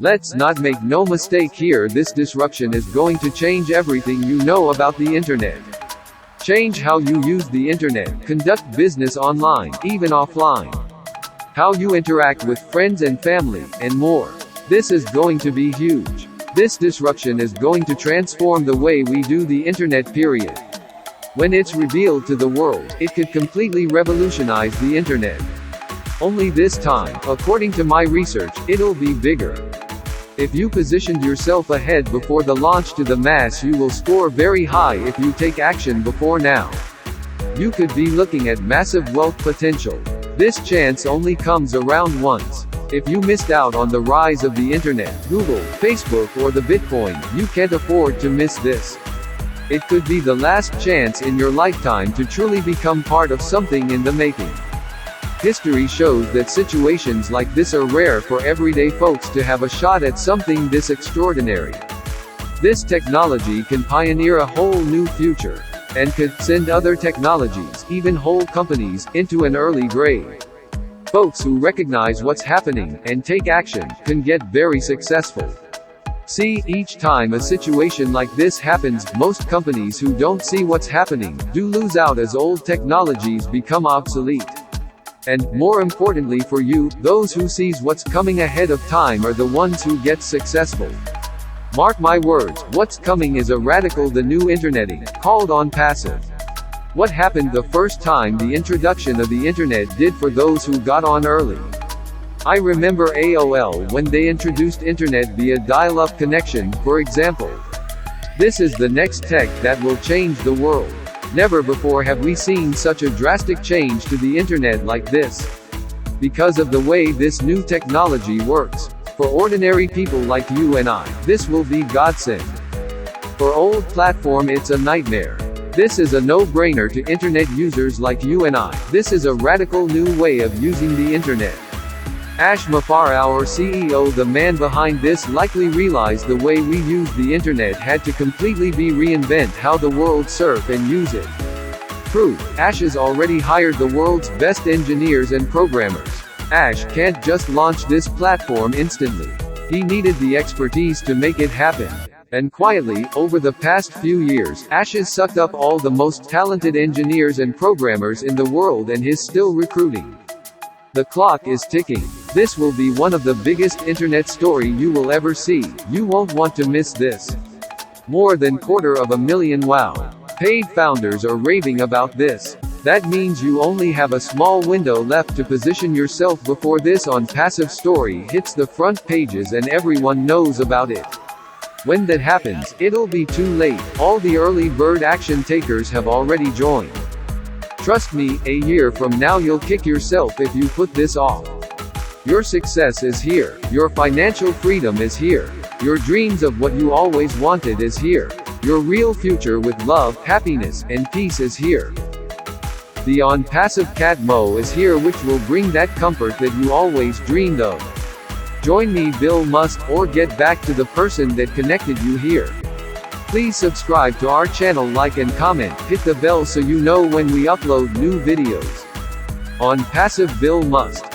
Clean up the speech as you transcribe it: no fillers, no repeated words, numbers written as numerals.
Let's not make no mistake here, this disruption is going to change everything you know about the internet. Change how you use the internet, conduct business online, even offline. How you interact with friends and family, and more. This is going to be huge. This disruption is going to transform the way we do the internet, period. When it's revealed to the world, it could completely revolutionize the internet. Only this time, according to my research, it'll be bigger. If you positioned yourself ahead before the launch to the mass, you will score very high if you take action before now. You could be looking at massive wealth potential. This chance only comes around once. If you missed out on the rise of the internet, Google, Facebook, or the Bitcoin, you can't afford to miss this. It could be the last chance in your lifetime to truly become part of something in the making. History shows that situations like this are rare for everyday folks to have a shot at something this extraordinary. This technology can pioneer a whole new future, and could send other technologies, even whole companies, into an early grave. Folks who recognize what's happening, and take action, can get very successful. See, each time a situation like this happens, most companies who don't see what's happening, do lose out as old technologies become obsolete. And, more importantly for you, those who sees what's coming ahead of time are the ones who get successful. Mark my words, what's coming is a radical, the new interneting, called Onpassive. What happened the first time the introduction of the internet did for those who got on early? I remember AOL when they introduced internet via dial-up connection, for example. This is the next tech that will change the world. Never before have we seen such a drastic change to the internet like this. Because of the way this new technology works, for ordinary people like you and I, this will be godsend. For old platform, it's a nightmare. This is a no-brainer to internet users like you and I. This is a radical new way of using the internet. Ash Mufareh, our CEO, the man behind this, likely realized the way we use the internet had to completely be reinvent how the world surf and use it. Proof: Ash has already hired the world's best engineers and programmers. Ash can't just launch this platform instantly. He needed the expertise to make it happen. And quietly, over the past few years, Ash has sucked up all the most talented engineers and programmers in the world and is still recruiting. The clock is ticking. This will be one of the biggest internet story you will ever see. You won't want to miss this. More than 250,000 wow. Paid founders are raving about this. That means you only have a small window left to position yourself before this Onpassive story hits the front pages and everyone knows about it. When that happens, it'll be too late. All the early bird action takers have already joined. Trust me, a year from now you'll kick yourself if you put this off. Your success is here. Your financial freedom is here. Your dreams of what you always wanted is here. Your real future with love, happiness, and peace is here. The Onpassive Cat Mo is here, which will bring that comfort that you always dreamed of. Join me, Bill Must, or get back to the person that connected you here. Please subscribe to our channel, like and comment, hit the bell so you know when we upload new videos. Onpassive Bill Must.